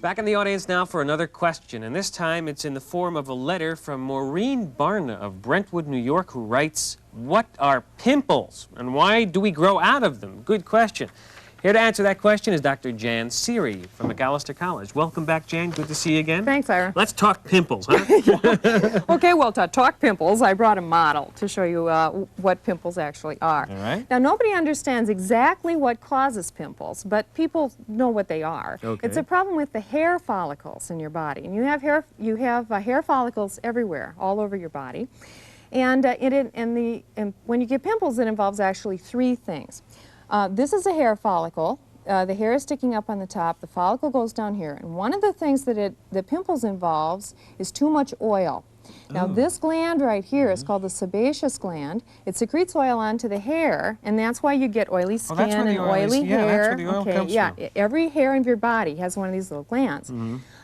Back in the audience now for another question, and this time it's in the form of a letter from Maureen Barna of Brentwood, New York, who writes, "What are pimples, and why do we grow out of them?" Good question. Here to answer that question is Dr. Jan Seary from McAllister College. Welcome back, Jan. Good to see you again. Thanks, Ira. Let's talk pimples, huh? Okay, well, to talk pimples, I brought a model to show you what pimples actually are. All right. Now, nobody understands exactly what causes pimples, but people know what they are. Okay. It's a problem with the hair follicles in your body, and you have hair follicles everywhere, all over your body. And when you get pimples, it involves actually three things. This is a hair follicle. The hair is sticking up on the top. The follicle goes down here. And one of the things that the pimples involves is too much oil. Now, this gland right here is called the sebaceous gland. It secretes oil onto the hair, and that's why you get oily skin and oily hair. That's where the oil comes from. Every hair in your body has one of these little glands.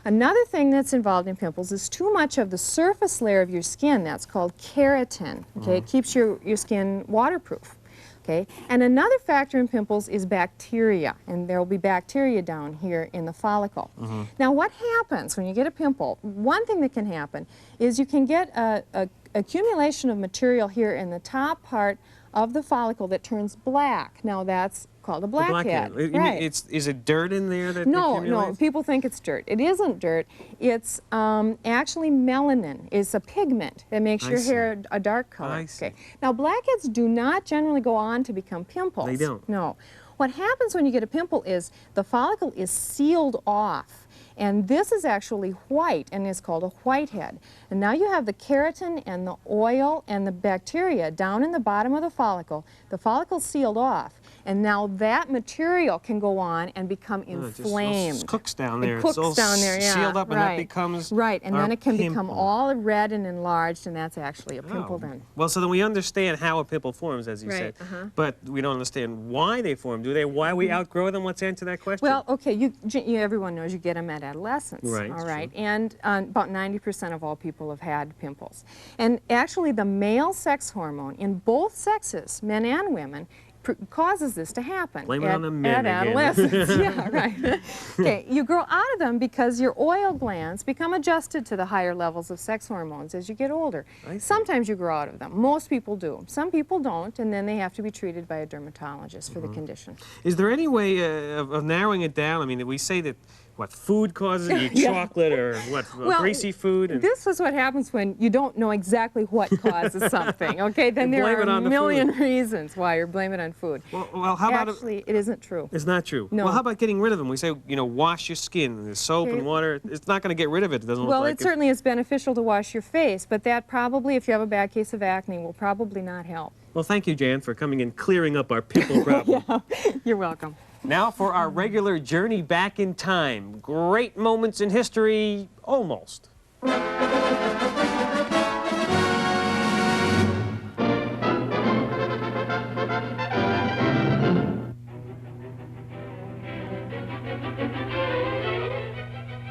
Another thing that's involved in pimples is too much of the surface layer of your skin. That's called keratin. Okay, it keeps your skin waterproof. Okay. And another factor in pimples is bacteria, and there will be bacteria down here in the follicle. Now, what happens when you get a pimple? One thing that can happen is you can get a accumulation of material here in the top part of the follicle that turns black. Now, that's called a blackhead. Right. Is it dirt in there that accumulates? No, people think it's dirt. It isn't dirt. It's actually melanin. It's a pigment that makes your hair a dark color. I see. Okay. Now, blackheads do not generally go on to become pimples. They don't? No. What happens when you get a pimple is the follicle is sealed off. And this is actually white, and it's called a whitehead. And now you have the keratin and the oil and the bacteria down in the bottom of the follicle. The follicle's sealed off, and now that material can go on and become inflamed. It cooks down there. It cooks down there, yeah. Sealed up, and that becomes right, and then it can pimple. become all red and enlarged, and that's actually a pimple then. Well, so then we understand how a pimple forms, as you said, but we don't understand why they form, do they? Why we outgrow them? Let's answer that question. Well, okay, everyone knows you get them at adolescence. Right. All right. And about 90% of all people have had pimples. And actually, the male sex hormone in both sexes, men and women, causes this to happen. Blame it on the men at adolescence. Yeah, right. Okay, you grow out of them because your oil glands become adjusted to the higher levels of sex hormones as you get older. Sometimes you grow out of them. Most people do. Some people don't, and then they have to be treated by a dermatologist for the condition. Is there any way of narrowing it down? I mean, we say that what food causes it, chocolate or what, greasy food? And this is what happens when you don't know exactly what causes something, okay? Then there are a million reasons why you're blaming it on food. Well, how about actually, it isn't true. It's not true? No. Well, how about getting rid of them? We say, wash your skin. There's soap and water. It's not going to get rid of it. It doesn't look like it certainly is beneficial to wash your face, but that probably, if you have a bad case of acne, will probably not help. Well, thank you, Jan, for coming and clearing up our pimple problem. You're welcome. Now for our regular journey back in time. Great moments in history, almost.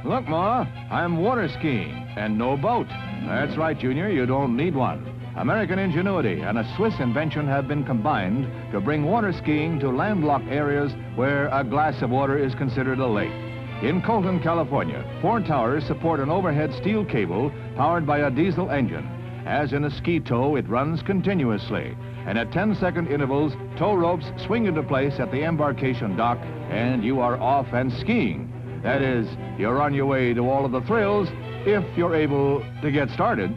Look, Ma, I'm water skiing, and no boat. That's right, Junior, you don't need one. American ingenuity and a Swiss invention have been combined to bring water skiing to landlocked areas where a glass of water is considered a lake. In Colton, California, 4 towers support an overhead steel cable powered by a diesel engine. As in a ski tow, it runs continuously. And at 10-second intervals, tow ropes swing into place at the embarkation dock, and you are off and skiing. That is, you're on your way to all of the thrills if you're able to get started.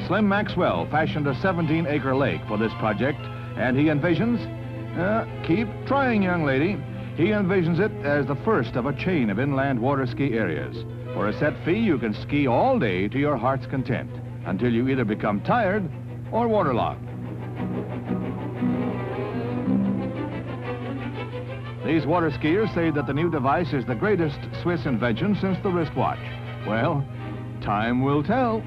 Slim Maxwell fashioned a 17-acre lake for this project, and he envisions, keep trying, young lady, he envisions it as the first of a chain of inland water ski areas. For a set fee, you can ski all day to your heart's content, until you either become tired or waterlogged. These water skiers say that the new device is the greatest Swiss invention since the wristwatch. Well, time will tell.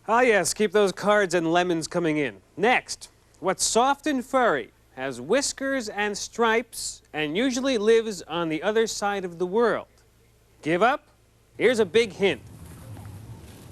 Ah, yes, keep those cards and lemons coming in. Next, what's soft and furry, has whiskers and stripes, and usually lives on the other side of the world? Give up? Here's a big hint.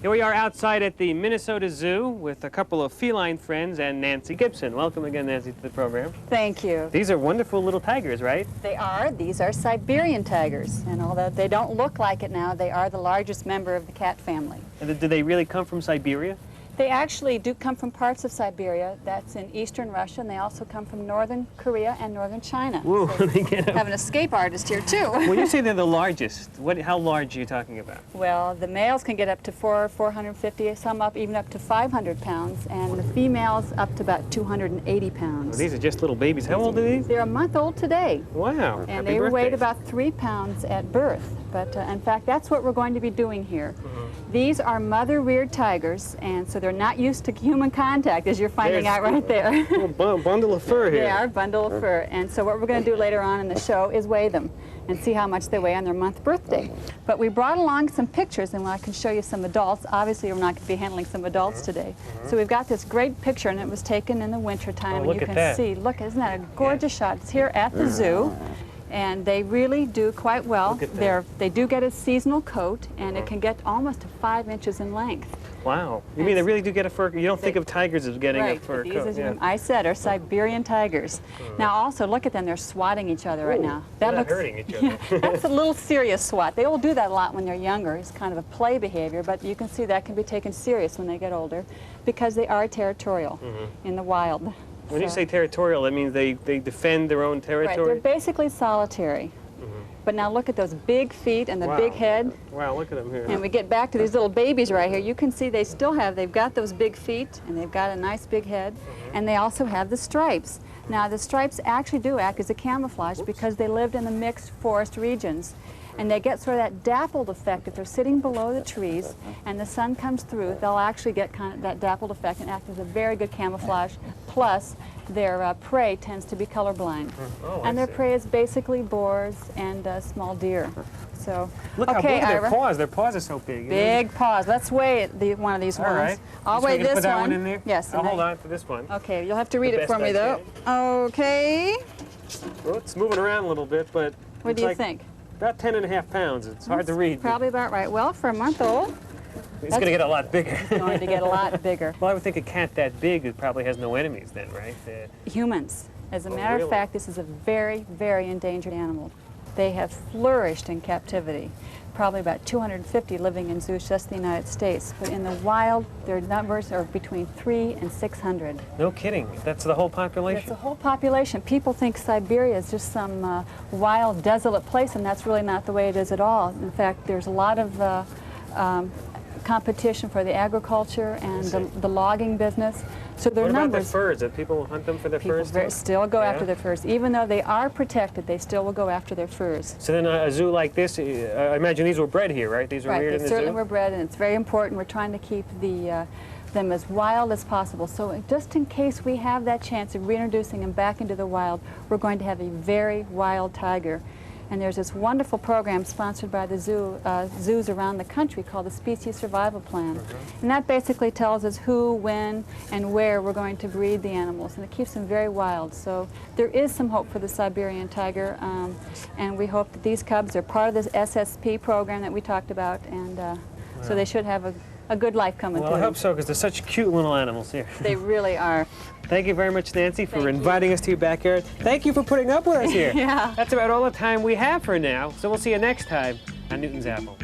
Here we are outside at the Minnesota Zoo with a couple of feline friends and Nancy Gibson. Welcome again, Nancy, to the program. Thank you. These are wonderful little tigers, right? They are. These are Siberian tigers. And although they don't look like it now, they are the largest member of the cat family. And do they really come from Siberia? They actually do come from parts of Siberia. That's in eastern Russia, and they also come from northern Korea and northern China. Whoa, So they get up. have an escape artist here, too. When you say they're the largest, how large are you talking about? Well, the males can get up to 450, some up even up to 500 pounds, and the females up to about 280 pounds. Well, these are just little babies. How old are these? They're a month old today. Wow. And Happy they birthday. weighed about 3 pounds at birth. But in fact, that's what we're going to be doing here. These are mother-reared tigers, and so they're not used to human contact, as you're finding out right there. A little bundle of fur here. They are a bundle of fur. And so what we're going to do later on in the show is weigh them and see how much they weigh on their month birthday. But we brought along some pictures, and I can show you some adults. Obviously, we're not going to be handling some adults today. So we've got this great picture, and it was taken in the winter time. And look you at can that. see, look, isn't that a gorgeous shot? It's here at the zoo. And they really do quite well. Look at that. They do get a seasonal coat, and it can get almost to 5 inches in length. Wow. You mean they really do get a fur? You don't think of tigers as getting a Right, fur but these, coat. as Yeah. I said, are Siberian tigers. Now also, look at them, they're swatting each other right now. They're not hurting each other. Yeah, that's a little serious swat. They will do that a lot when they're younger. It's kind of a play behavior, but you can see that can be taken serious when they get older because they are territorial in the wild. When you So- say territorial, that means they defend their own Right, territory? they're basically solitary. But now look at those big feet and the Wow. big head. Wow, look at them here. And we get back to these little babies right here. You can see they've got those big feet, and they've got a nice big head, and they also have the stripes. Now the stripes actually do act as a camouflage because they lived in the mixed forest regions. And they get sort of that dappled effect. If they're sitting below the trees and the sun comes through, they'll actually get kind of that dappled effect and act as a very good camouflage. Plus, their prey tends to be colorblind. Oh, I And their see. prey is basically boars and small deer. So, Look how okay, big their Ira. paws. Their paws are so big. Big paws. Let's weigh one of these All ones. right. I'll So weigh you can this put that one. one in there? Yes. I'll and hold then- on to this one. Okay, you'll have to read The it for best me I though. Okay. Well, it's moving around a little bit, but What it's do you like think? About 10.5 pounds. It's hard to read. but Probably about right. Well, for a month old, It's going to get a lot bigger. it's going to get a lot bigger. Well, I would think a cat that big it probably has no enemies then, right? Humans. As a Oh, matter really? of fact, this is a very, very endangered animal. They have flourished in captivity. Probably about 250 living in zoos just in the United States. But in the wild, their numbers are between 300 and 600. No kidding. That's the whole population? It's a whole population. People think Siberia is just some wild, desolate place, and that's really not the way it is at all. In fact, there's a lot of competition for the agriculture and the logging business. So their What about the numbers. furs? Do people hunt them for their People furs too? still go Yeah? after their furs. Even though they are protected, they still will go after their furs. So then a zoo like this, I imagine these were bred here, right? These were Right, reared they in the certainly zoo? were bred, and it's very important. We're trying to keep them as wild as possible. So just in case we have that chance of reintroducing them back into the wild, we're going to have a very wild tiger. And there's this wonderful program sponsored by the zoos around the country called the Species Survival Plan. And that basically tells us who, when, and where we're going to breed the animals. And it keeps them very wild. So there is some hope for the Siberian tiger. And we hope that these cubs are part of this SSP program that we talked about. And so they should have a good life coming Well, to I them. hope so, because they're such cute little animals here. They really are. Thank you very much, Nancy, for Thank you. inviting us to your backyard. Thank you for putting up with us here. Yeah. That's about all the time we have for now, so we'll see you next time on Newton's Apple.